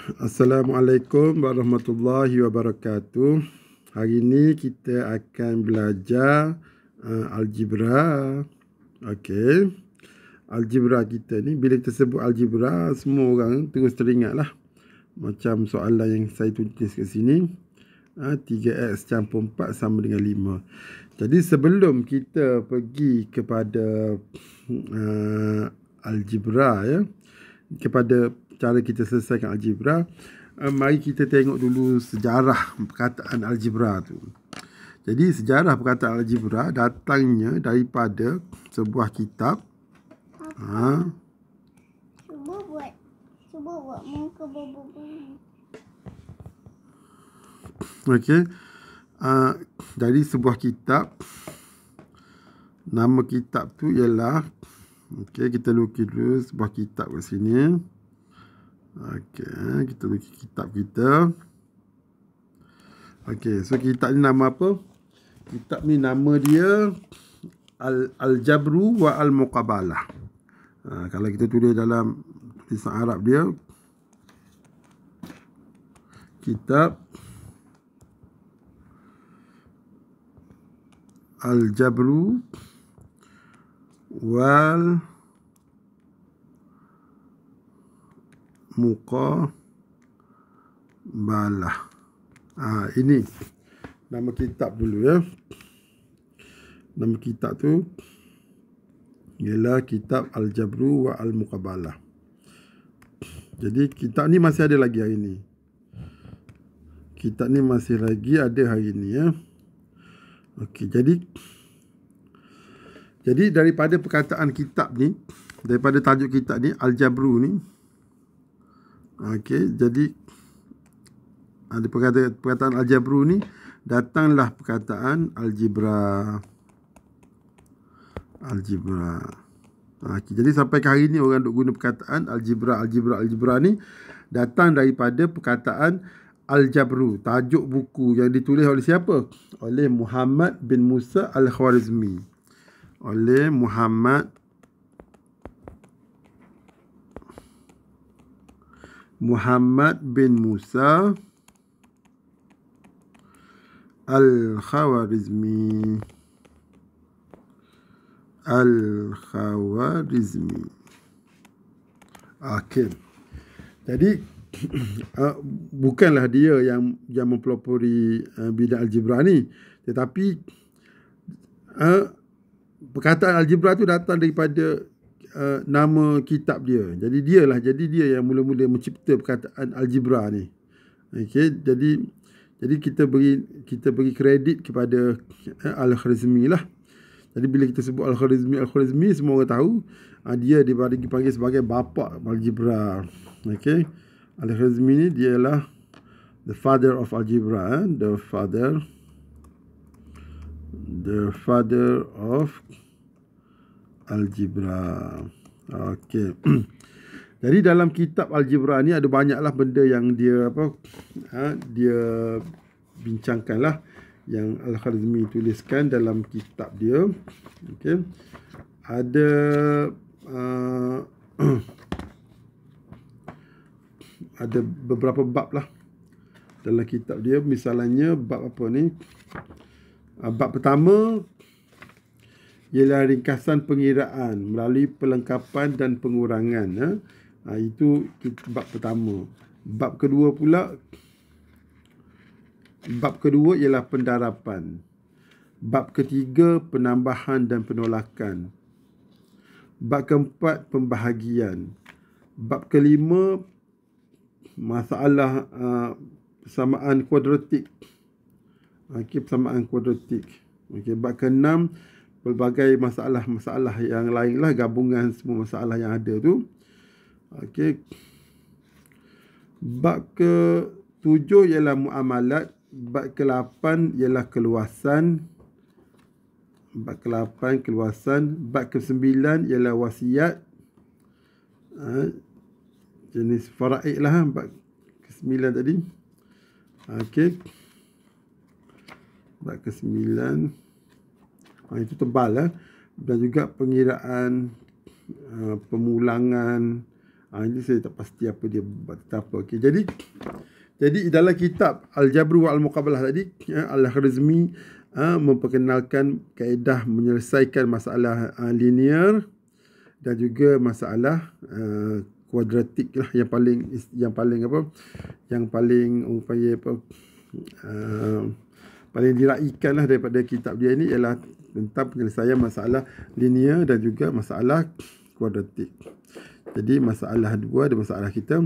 Assalamualaikum warahmatullahi wabarakatuh. Hari ini kita akan belajar algebra. Okey. Algebra kita ni, bila kita sebut algebra, semua orang terus teringat lah. Macam soalan yang saya tulis kat sini. 3x campur 4 sama dengan 5. Jadi sebelum kita pergi kepada algebra, ya, kepada cara kita selesaikan algebra, mari kita tengok dulu sejarah perkataan algebra tu. Jadi sejarah perkataan algebra datangnya daripada sebuah kitab. Cuba buat muka bobo. Okey. Dari sebuah kitab. Nama kitab tu ialah, okey, kita lukis dulu sebuah kitab kat sini. Okey, kita lukis kitab kita. Okey, so kitab ni nama apa? Kitab ni nama dia Al-Jabru wa Al-Muqabalah. Kalau kita tulis dalam tulisan Arab dia, kitab Al-Jabru wal Muqabalah. Ini nama kitab dulu, ya. Nama kitab tu ialah kitab Al-Jabru wa Al-Muqabalah. Jadi kitab ni masih ada lagi hari ni. Kitab ni masih lagi ada hari ni, ya. Okey, jadi daripada perkataan kitab ni, daripada tajuk kitab ni, Al-Jabru ni, okey, jadi ada perkataan Al-Jabru ni, datanglah perkataan algebra. Okey, jadi sampai ke hari ni orang duk guna perkataan algebra ni datang daripada perkataan Al-Jabru. Tajuk buku yang ditulis oleh siapa? Oleh Muhammad bin Musa Al-Khwarizmi. Oleh Muhammad bin Musa Al-Khwarizmi. Okey. Jadi bukanlah dia yang mempelopori bidang algebra ni, tetapi perkataan algebra tu datang daripada nama kitab dia. Jadi dia yang mula-mula mencipta perkataan algebra ni. Okey, jadi kita beri kredit kepada Al-Khwarizmi lah. Jadi bila kita sebut Al-Khwarizmi, semua orang tahu dia dipanggil sebagai bapa algebra. Okey. Al-Khwarizmi ni dia ialah the father of algebra, the father of algebra. Okey. Jadi dalam kitab algebra ni ada banyaklah benda yang dia dia bincangkan lah, yang Al-Khwarizmi tuliskan dalam kitab dia. Okey. Ada ada beberapa bab lah dalam kitab dia. Misalnya bab apa ni? Bab pertama ialah ringkasan pengiraan melalui pelengkapan dan pengurangan. Itu bab pertama. Bab kedua ialah pendarapan. Bab ketiga penambahan dan penolakan. Bab keempat pembahagian. Bab kelima masalah persamaan kuadratik. Okey, persamaan kuadratik. Okey, bab ke-6 pelbagai masalah yang lain lah, gabungan semua masalah yang ada tu. Okey. Bab ke-7 ialah muamalat. Bab ke-8 ialah keluasan. Bab ke-8 keluasan. Bab ke-9 ialah wasiat. Jenis faraid lah, bab ke-9 tadi. Okey. Bab ke-9 itu tebal lah. Dan juga pengiraan, pemulangan, Ini saya tak pasti apa dia buat apa. Okey, jadi dalam kitab Al-Jabr wa Al-Muqabalah tadi, Al-Khwarizmi memperkenalkan kaedah menyelesaikan masalah linear dan juga masalah kuadratik lah, yang paling paling diraikan lah daripada kitab dia ini ialah tentang penyelesaian masalah linear dan juga masalah kuadratik. Jadi masalah dua ada masalah kita.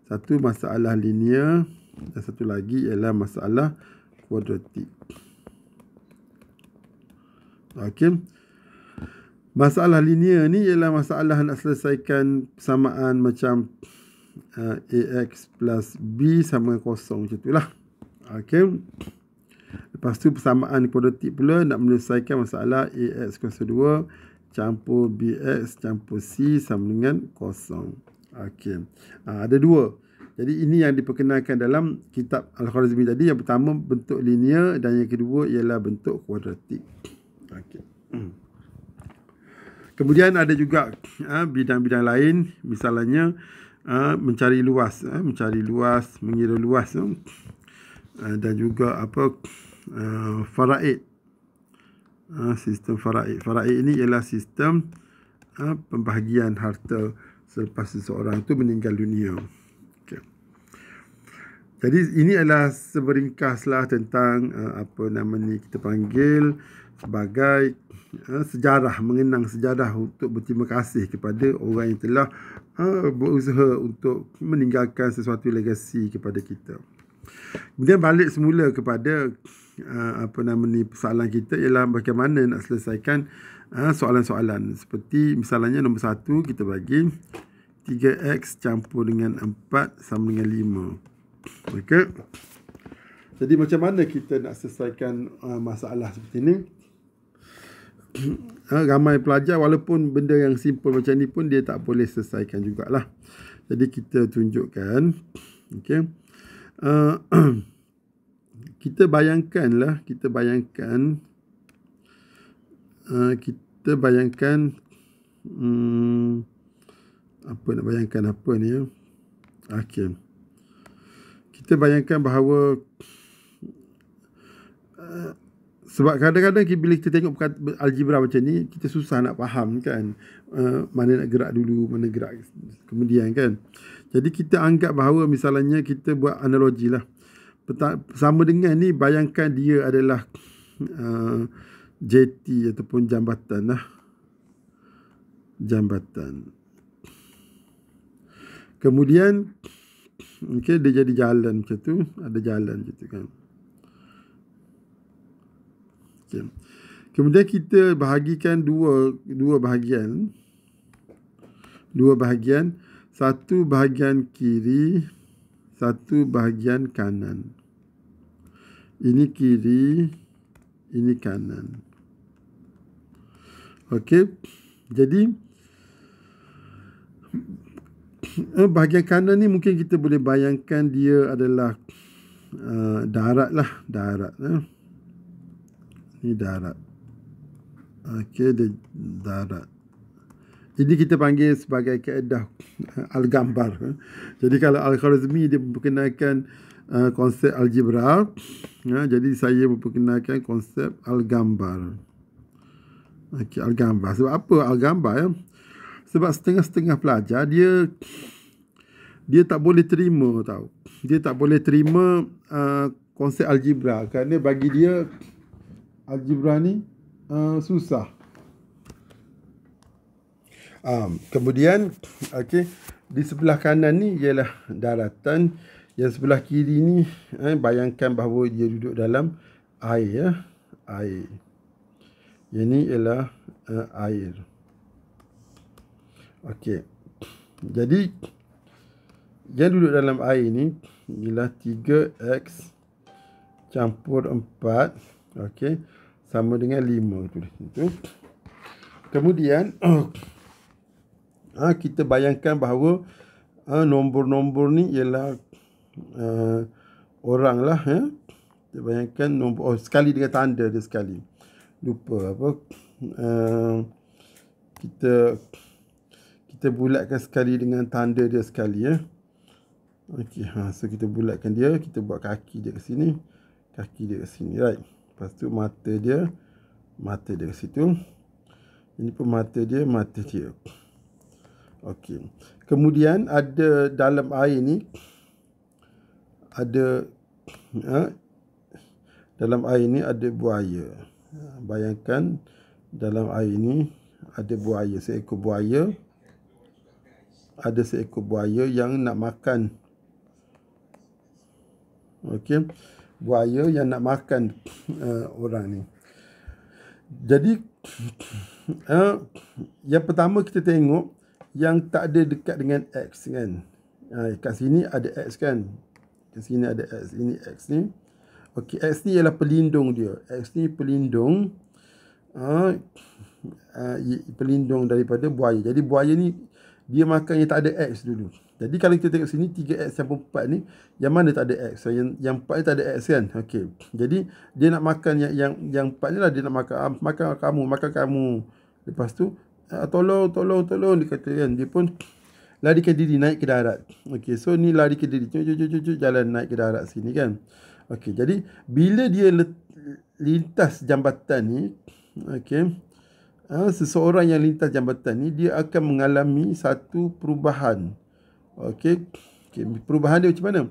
Satu masalah linear dan satu lagi ialah masalah kuadratik. Okey. Masalah linear ni ialah masalah nak selesaikan persamaan macam AX plus B sama kosong macam itulah. Okey. Lepas tu persamaan kuadratik pula nak menyelesaikan masalah AX kuasa 2 campur BX campur C sama dengan kosong. Okey. Ada dua. Jadi ini yang diperkenalkan dalam kitab Al-Khwarizmi tadi. Yang pertama bentuk linear dan yang kedua ialah bentuk kuadratik. Okey. Kemudian ada juga bidang-bidang lain, misalnya mencari luas, mengira luas, dan juga faraid. Sistem faraid. Faraid ini ialah sistem pembahagian harta selepas seseorang itu meninggal dunia. Okay. Jadi ini adalah seberingkaslah tentang kita panggil sebagai sejarah, mengenang sejarah untuk berterima kasih kepada orang yang telah berusaha untuk meninggalkan sesuatu legasi kepada kita. Kemudian balik semula kepada persoalan kita ialah bagaimana nak selesaikan soalan-soalan. Seperti misalnya nombor 1 kita bagi 3x campur dengan 4 sama dengan 5. Okey. Jadi macam mana kita nak selesaikan masalah seperti ini? Ramai pelajar walaupun benda yang simple macam ni pun dia tak boleh selesaikan jugalah. Jadi kita tunjukkan, okey. Kita bayangkan apa ni ya. Okey. Kita bayangkan bahawa sebab kadang-kadang bila kita tengok algebra macam ni, kita susah nak faham kan, mana nak gerak dulu, mana gerak kemudian kan. Jadi kita anggap bahawa misalnya kita buat analogi lah. Sama dengan ni, bayangkan dia adalah jeti ataupun jambatan lah. Jambatan. Kemudian okay, dia jadi jalan macam tu, ada jalan macam tu kan. Okay. Kemudian kita bahagikan dua bahagian. Satu bahagian kiri, satu bahagian kanan. Ini kiri, ini kanan. Okey. Jadi bahagian kanan ni mungkin kita boleh bayangkan dia adalah darat lah, darat. Ini darat. Okey, dia darat. Ini kita panggil sebagai kaedah al-gambar. Jadi kalau Al-Khwarizmi dia memperkenalkan konsep algebra, jadi saya memperkenalkan konsep al-gambar. Okey, al-gambar. Sebab apa al-gambar ya? Sebab setengah-setengah pelajar dia tak boleh terima tau. Dia tak boleh terima konsep algebra kerana bagi dia algebra ni susah. Kemudian okey, di sebelah kanan ni ialah daratan, yang sebelah kiri ni bayangkan bahawa dia duduk dalam air ya, air. Yang ni ialah air. Okey. Jadi yang duduk dalam air ni ialah 3x campur 4, okey, sama dengan 5 tu. Kemudian kita bayangkan bahawa nombor-nombor ni ialah orang lah ya. Kita bayangkan nombor sekali dengan tanda dia sekali. Lupa apa. Kita kita bulatkan sekali dengan tanda dia sekali ya. Okey, so kita bulatkan dia, kita buat kaki dia ke sini, kaki dia ke sini, right. Lepas tu mata dia ke situ. Ini pun mata dia. Okey. Kemudian ada dalam air ni ada dalam air ni ada buaya. Bayangkan dalam air ni ada buaya, seekor buaya. Ada seekor buaya yang nak makan. Okey. Buaya yang nak makan orang ni. Jadi yang pertama kita tengok yang tak ada dekat dengan X kan. Kat sini ada X kan. Kat sini ada X. Ini X ni. Okey, X ni ialah pelindung dia. X ni pelindung. Pelindung daripada buaya. Jadi buaya ni dia makan yang tak ada X dulu. Jadi kalau kita tengok sini 3X sampai 4 ni, yang mana tak ada X? So, yang 4 ni tak ada X kan. Okey. Jadi dia nak makan yang 4 ni lah, dia nak makan kamu. Lepas tu tolong dia kata kan. Dia pun larikan diri naik ke darat. Okey, so ni lari ke diri. Jalan naik ke darat sini kan. Okey, jadi bila dia lintas jambatan ni, okey, seseorang yang lintas jambatan ni dia akan mengalami satu perubahan. Okey, perubahan dia macam mana?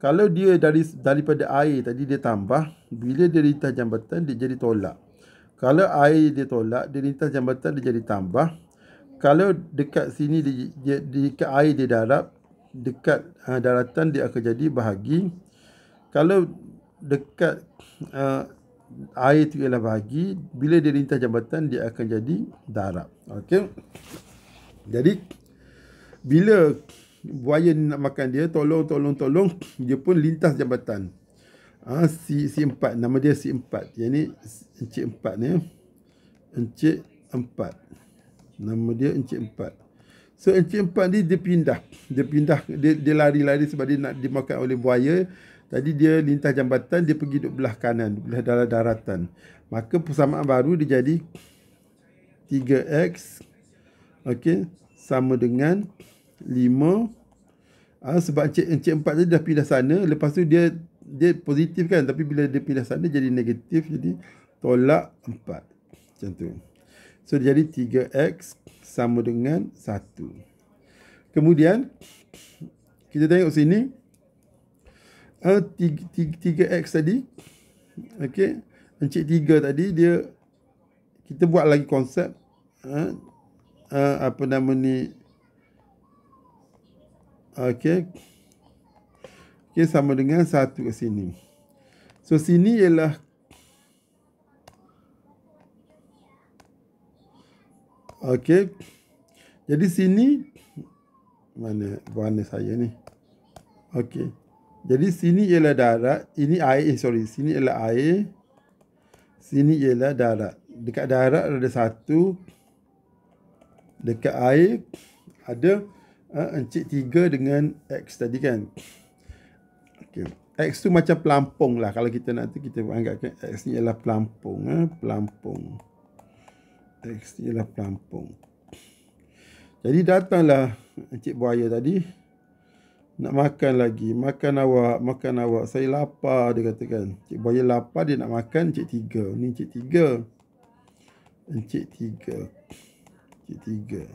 Kalau dia daripada air tadi dia tambah, bila dia lintas jambatan dia jadi tolak. Kalau air dia tolak, dia lintas jambatan dia jadi tambah. Kalau dekat sini dekat air dia darab, dekat daratan dia akan jadi bahagi. Kalau dekat air tu ialah bahagi, bila dia lintas jambatan dia akan jadi darab. Okey. Jadi bila buaya ni nak makan dia, tolong, dia pun lintas jambatan. Si 4, nama dia si 4. Yang ni Encik 4 ni. Encik 4. Nama dia Encik 4. So Encik 4 ni dia pindah, dia lari sebab dia nak dimakan oleh buaya. Tadi dia lintas jambatan, dia pergi duduk belah kanan, belah daratan. Maka persamaan baru dia jadi 3X, okey, sama dengan 5. Sebab Encik 4 tadi dah pindah sana, lepas tu dia positif kan, tapi bila dia pindah sana jadi negatif, jadi tolak 4. Macam tu. So dia jadi 3X sama dengan 1. Kemudian kita tengok sini 3X tadi. Okey, Encik 3 tadi dia, kita buat lagi konsep apa nama ni. Okey, sama dengan 1 ke sini. So sini ialah okey. Jadi sini mana saya ni. Okey. Jadi sini ialah darat, ini air, sini ialah air. Sini ialah darat. Dekat darat ada 1. Dekat air ada Encik 3 dengan X tadi kan. Okay. X tu macam pelampung lah. Kalau kita nak tu, kita anggapkan X ni ialah pelampung. Pelampung. X ni ialah pelampung. Jadi datanglah Encik buaya tadi. Nak makan lagi. Makan awak. Saya lapar, dia katakan. Encik buaya lapar, dia nak makan Encik 3. Ni Encik 3. Encik 3.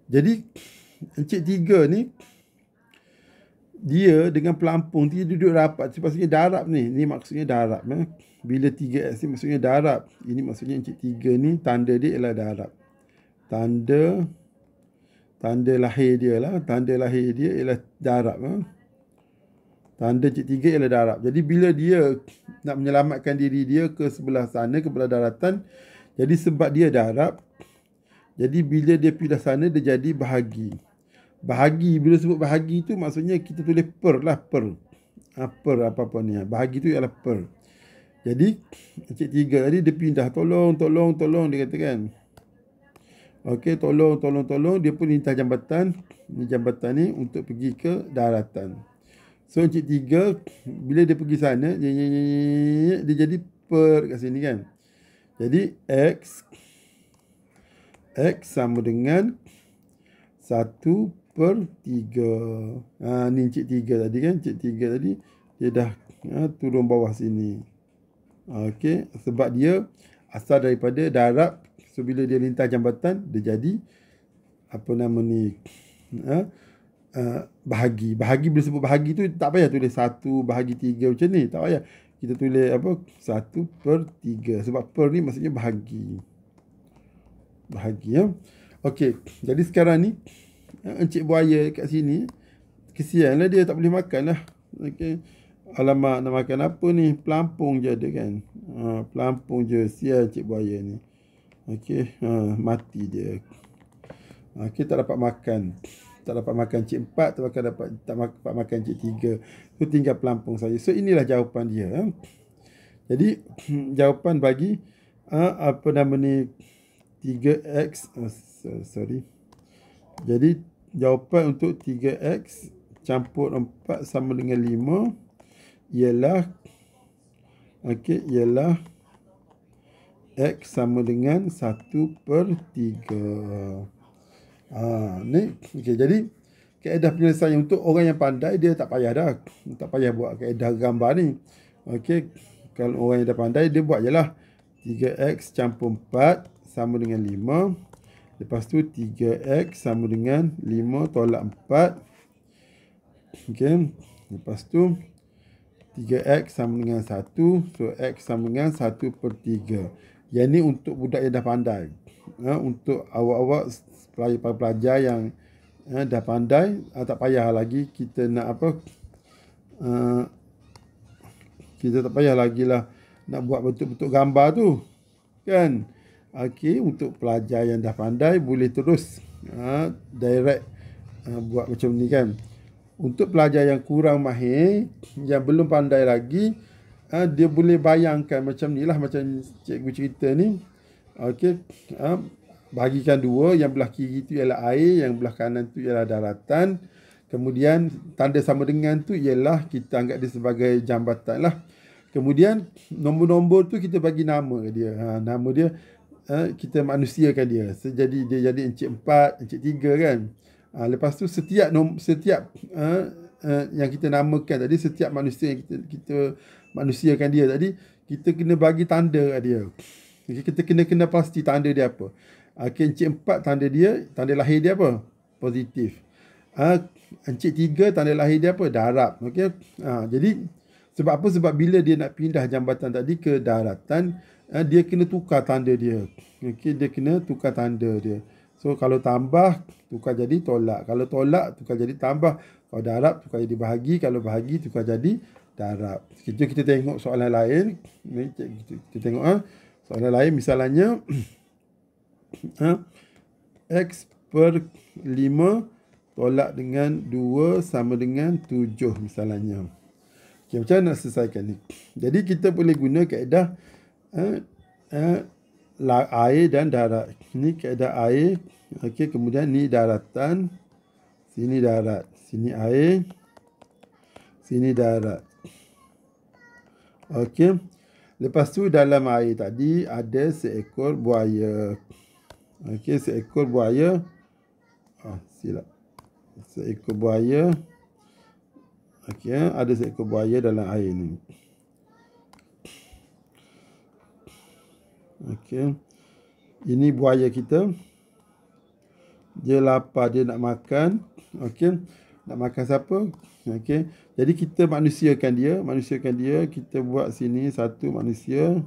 Jadi Encik 3 ni, dia dengan pelampung dia duduk rapat. Maksudnya darab ni. Ni maksudnya darab. Bila 3X ni maksudnya darab. Ini maksudnya Encik 3 ni, tanda dia ialah darab. Tanda lahir dia lah. Tanda lahir dia ialah darab. Tanda Encik 3 ialah darab. Jadi bila dia nak menyelamatkan diri dia ke sebelah sana, ke belah daratan, jadi sebab dia darab, jadi bila dia pindah sana, dia jadi bahagi. Bahagi, bila sebut bahagi tu maksudnya kita tulis per lah. Per apa-apa ni. Bahagi tu ialah per. Jadi Encik 3 tadi dia pindah. Tolong, dia kata kan. Okey, tolong. Dia pun lintas jambatan. Ni jambatan ni untuk pergi ke daratan. So Encik 3 bila dia pergi sana, dia jadi per kat sini kan. Jadi X sama dengan 1/3. Ni Encik 3 tadi kan. Encik 3 tadi dia dah turun bawah sini. Okey, sebab dia asal daripada darab. So bila dia lintas jambatan, dia jadi apa nama ni, bahagi. Bahagi, bila sebut bahagi tu tak payah tulis 1/3 macam ni, tak payah. Kita tulis apa, 1/3. Sebab per ni maksudnya bahagi. Bahagi ya. Okey, jadi sekarang ni Encik Buaya kat sini, kesianlah dia tak boleh makan lah. Okey. Alamak, nak makan apa ni? Pelampung je ada kan. Pelampung je. Sial Encik Buaya ni. Okey, mati dia. Okey, tak dapat makan. Tak dapat makan Encik 4, tak dapat makan Encik 3. So tinggal pelampung saja. So inilah jawapan dia. Jadi jawapan bagi apa nama ni, 3x, sorry. Jadi jawapan untuk 3x campur 4 sama dengan 5 ialah ialah x sama dengan 1/3. Ni okey, jadi kaedah penyelesaian untuk orang yang pandai, dia tak payah dah. Tak payah buat kaedah gambar ni. Okey, kalau orang yang dah pandai, dia buat jelah 3x campur 4 sama dengan 5. Lepas tu 3x sama dengan 5 tolak 4. Okey. Lepas tu 3x sama dengan 1. So x sama dengan 1/3. Yang ni untuk budak yang dah pandai. Untuk awak-awak pelajar yang dah pandai, tak payah lagi kita nak apa, kita tak payah lagi lah nak buat bentuk-bentuk gambar tu kan. Okey, untuk pelajar yang dah pandai boleh terus direct buat macam ni kan. Untuk pelajar yang kurang mahir, yang belum pandai lagi, dia boleh bayangkan macam ni lah, macam cikgu cerita ni. Okey, bahagikan dua, yang belah kiri tu ialah air, yang belah kanan tu ialah daratan. Kemudian tanda sama dengan tu ialah kita anggap dia sebagai jambatan lah. Kemudian nombor-nombor tu kita bagi nama dia. Nama dia kita manusiakan dia. Jadi dia jadi Encik 4, Encik 3 kan. Lepas tu setiap yang kita namakan tadi, setiap manusia yang kita manusiakan dia tadi, kita kena bagi tanda kat dia. Kita kena pasti tanda dia apa. Encik 4 tanda dia, tanda lahir dia apa? Positif. Encik 3 tanda lahir dia apa? Darab. Okey. Jadi sebab apa? Sebab bila dia nak pindah jambatan tadi ke daratan, dia kena tukar tanda dia. Okey, dia kena tukar tanda dia. So kalau tambah, tukar jadi tolak. Kalau tolak, tukar jadi tambah. Kalau darab, tukar jadi bahagi. Kalau bahagi, tukar jadi darab. Sekejap kita tengok soalan lain. Kita tengok soalan lain. Misalnya x per 5 tolak dengan 2 sama dengan 7 misalnya. Okay, macam mana nak selesaikan ni? Jadi kita boleh guna kaedah air dan darat. Ini kaedah air. Okey, kemudian ni daratan. Sini darat. Sini air. Sini darat. Okey. Lepas tu dalam air tadi ada seekor buaya. Okey, seekor buaya. Silap. Seekor buaya. Okey, ada seekor buaya dalam air ni. Okey. Ini buaya kita. Dia lapar, dia nak makan. Okey. Nak makan siapa? Okey. Jadi kita manusiakan dia. Kita buat sini satu manusia.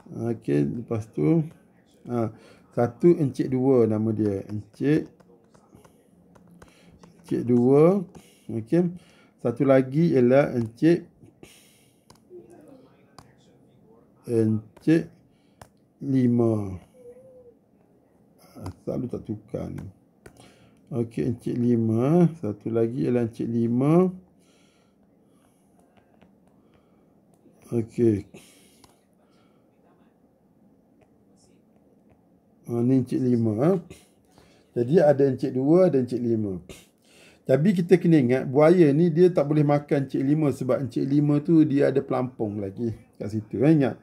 Okey, lepas tu satu Encik 2 nama dia. Encik 2. Okey. Satu lagi ialah Encik 5. Selalu tak tukar ni. Okey, Encik 5. Satu lagi ialah Encik 5. Okey. Ni Encik 5. Jadi ada Encik 2, ada Encik 5. Tapi kita kena ingat, buaya ni dia tak boleh makan Encik 5 sebab Encik 5 tu dia ada pelampung lagi kat situ. Ingat.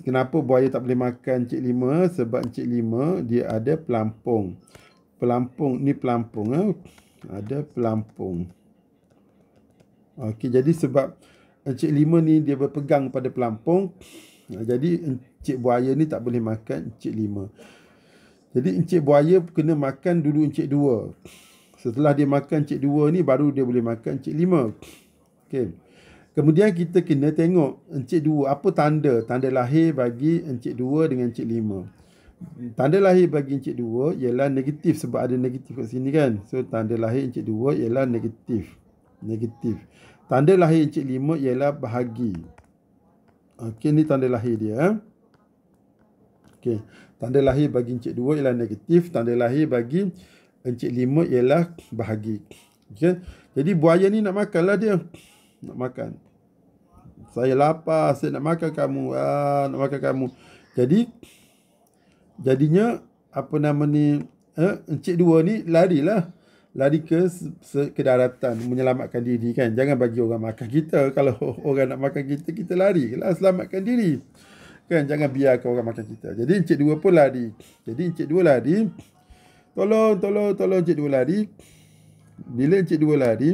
Kenapa buaya tak boleh makan Encik 5? Sebab Encik 5 dia ada pelampung. pelampung. Ni pelampung. Ada pelampung. Okey, jadi sebab Encik Lima ni dia berpegang pada pelampung. Jadi Encik Buaya ni tak boleh makan Encik Lima. Jadi Encik Buaya kena makan dulu Encik Dua. Setelah dia makan Encik Dua ni, baru dia boleh makan Encik Lima. Okey. Kemudian kita kena tengok Encik Dua, apa tanda lahir bagi Encik Dua dengan Encik Lima. Tanda lahir bagi Encik Dua ialah negatif, sebab ada negatif kat sini kan. So tanda lahir Encik Dua ialah negatif. Tanda lahir Encik Lima ialah bahagi. Okey, ni tanda lahir dia. Okey, tanda lahir bagi Encik Dua ialah negatif, tanda lahir bagi Encik Lima ialah bahagi. Okey, jadi buaya ni nak makan lah dia. Nak makan. Saya lapar, saya nak makan kamu. Nak makan kamu. Jadinya apa nama ni, Encik Dua ni larilah. Lari ke daratan menyelamatkan diri kan. Jangan bagi orang makan kita. Kalau orang nak makan kita, kita lari lah, selamatkan diri kan. Jangan biarkan orang makan kita. Jadi Encik Dua pun lari. Jadi Encik Dua lari. Tolong Encik Dua lari. Bila Encik Dua lari,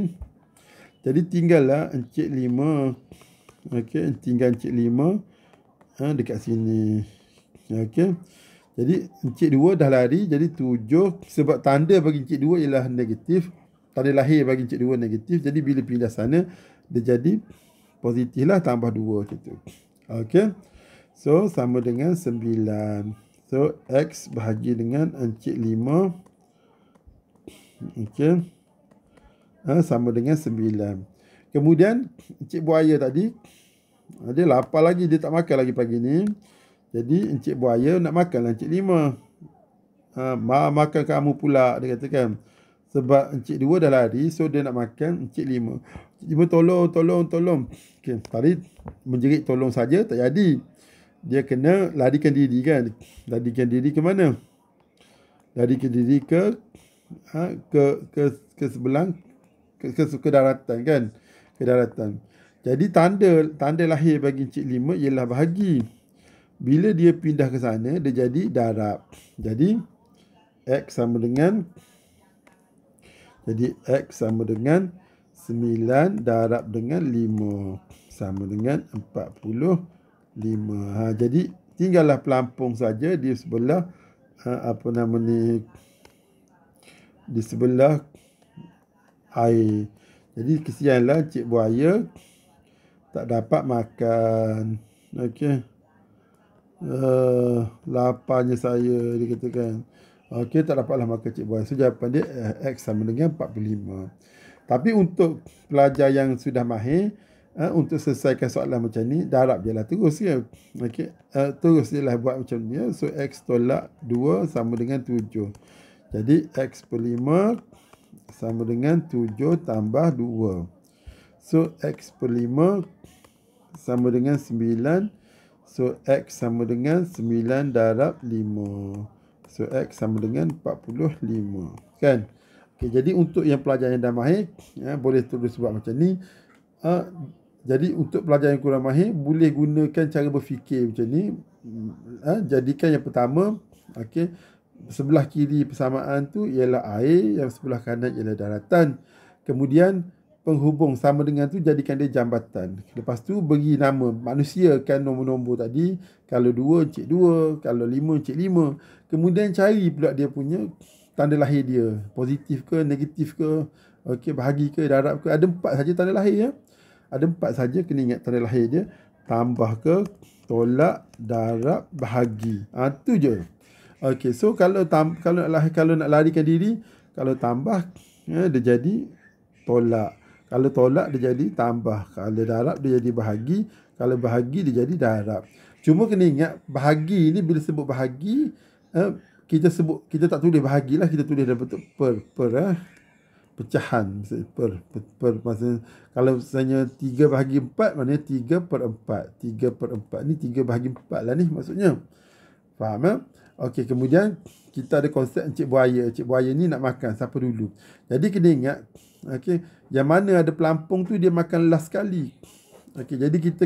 jadi tinggallah Encik Lima. Okey, tinggal Encik Lima dekat sini. Okey. Jadi Encik Dua dah lari, jadi 7. Sebab tanda bagi Encik Dua ialah negatif. Tanda lahir bagi Encik Dua negatif. Jadi bila pindah sana, dia jadi positif lah, tambah 2 gitu. Okey. So sama dengan 9. So X bahagi dengan Encik Lima. Okey. Sama dengan 9. Kemudian Encik Buaya tadi, dia lapar lagi, dia tak makan lagi pagi ni. Jadi Encik Buaya nak makanlah Encik Lima. Makan kamu pula, dia katakan. Sebab Encik Dua dah lari, so dia nak makan Encik Lima. Encik Lima tolong. Okay, tadi menjerit tolong saja tak jadi. Dia kena larikan diri kan. Larikan diri ke mana? Larikan diri ke sebelah ke daratan kan. Ke daratan. Jadi tanda lahir bagi Encik Lima ialah bahagi. Bila dia pindah ke sana, dia jadi darab. Jadi X sama dengan 9 darab dengan 5 sama dengan 45. Jadi tinggallah pelampung saja di sebelah di sebelah air. Jadi kesianlah Cik Buaya tak dapat makan. Okey. Laparnya saya, dia katakan. Okey, tak dapatlah makan Cik Buaya. So jawapan dia X sama dengan 45. Tapi untuk pelajar yang sudah mahir, untuk selesaikan soalan macam ni, darab je lah terus ya. Okey, terus je lah buat macam ni ya. So X tolak 2 sama dengan 7. Jadi X per 5 sama dengan 7 tambah 2. So X per 5 sama dengan 9. So X sama dengan 9 darab 5. So X sama dengan 45. Kan? Okay, jadi untuk yang pelajar yang dah mahir, boleh terus buat macam ni. Jadi untuk pelajar yang kurang mahir, boleh gunakan cara berfikir macam ni. Jadikan yang pertama, okay, sebelah kiri persamaan tu ialah air, yang sebelah kanan ialah daratan. Kemudian penghubung sama dengan tu jadikan dia jambatan. Lepas tu beri nama, manusiakan nombor-nombor tadi. Kalau 2, Encik 2. Kalau 5, Encik 5. Kemudian cari pula dia punya tanda lahir dia. Positif ke, negatif ke, okey, bahagi ke, darab ke. Ada 4 saja tanda lahir ya. Ada 4 saja, kena ingat tanda lahir dia. Tambah ke, tolak, darab, bahagi. Tu je. Okey, so kalau nak larikan diri, kalau tambah, dia jadi tolak. Kalau tolak dia jadi tambah. Kalau darab dia jadi bahagi. Kalau bahagi dia jadi darab. Cuma kena ingat bahagi ni bila sebut bahagi, kita tak tulis bahagi lah, kita tulis dalam bentuk pecahan. Per maksudnya kalau misalnya 3 bahagi 4, maknanya 3/4. 3/4 ni 3 bahagi 4 lah ni maksudnya. Faham tak? Okey, kemudian kita ada konsep Encik Buaya. Encik Buaya ni nak makan siapa dulu. Jadi kena ingat, okey, yang mana ada pelampung tu dia makan last sekali. Okey, jadi kita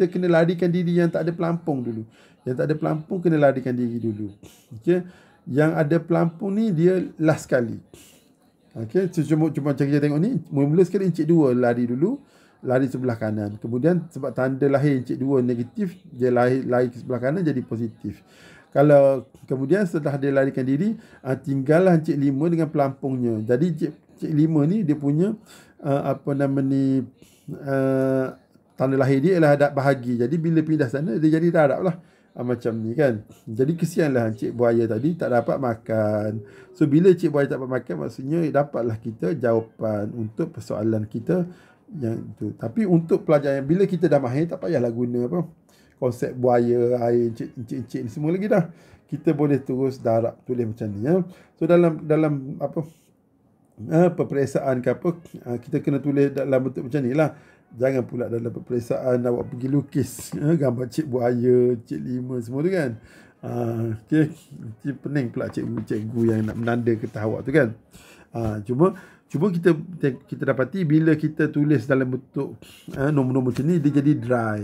kena larikan diri yang tak ada pelampung dulu. Yang tak ada pelampung kena larikan diri dulu. Okey. Yang ada pelampung ni dia last sekali. Okey, cuma kita tengok ni, mula-mula sekali Encik 2 lari dulu, lari sebelah kanan. Kemudian sebab tanda lahir Encik 2 negatif, dia lari ke sebelah kanan jadi positif. Kalau kemudian setelah dia larikan diri, tinggallah Encik 5 dengan pelampungnya. Jadi Encik 5 ni dia punya apa nama ni, tanda lahir dia ialah hadap bahagi. Jadi bila pindah sana dia jadi darab lah. Macam ni kan. Jadi kesianlah Encik Buaya tadi tak dapat makan. So bila Encik Buaya tak dapat makan, maksudnya dapatlah kita jawapan untuk persoalan kita yang itu. Tapi untuk pelajaran, bila kita dah mahir, tak payahlah guna apa konsep buaya, air, encik ni semua lagi dah. Kita boleh terus darab tulis macam ni ya. So dalam apa peperiksaan ke apa, kita kena tulis dalam bentuk macam ni lah. Jangan pula dalam peperiksaan awak pergi lukis gambar Cik Buaya, Cik 5 semua tu kan. Okay. Pening pula cikgu yang nak menanda ketah awak tu kan. Cuma kita dapati bila kita tulis dalam bentuk nombor-nombor macam ni, dia jadi dry.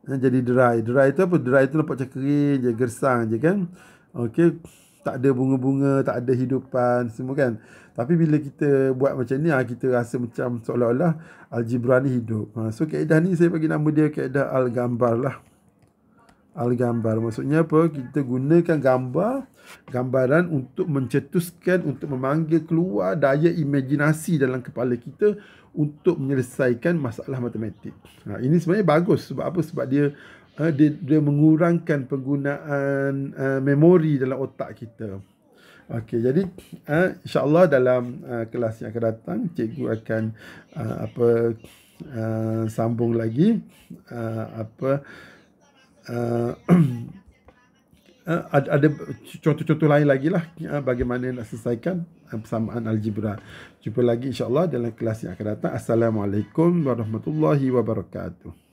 Jadi dry. Dry tu apa? Dry tu nampak macam kering je, gersang je kan. Okay. Tak ada bunga-bunga, tak ada hidupan semua kan. Tapi bila kita buat macam ni, kita rasa macam seolah-olah algebra ni hidup. So kaedah ni saya bagi nama dia kaedah al-gambar lah. Al-gambar maksudnya apa? Kita gunakan gambaran untuk mencetuskan, untuk memanggil keluar daya imajinasi dalam kepala kita untuk menyelesaikan masalah matematik. Ini sebenarnya bagus. Sebab apa? Sebab dia mengurangkan penggunaan memori dalam otak kita. Okey, jadi insya-Allah dalam kelas yang akan datang cikgu akan sambung lagi ada contoh-contoh lain lagi lah bagaimana nak selesaikan persamaan algebra. Jumpa lagi insya-Allah dalam kelas yang akan datang. Assalamualaikum warahmatullahi wabarakatuh.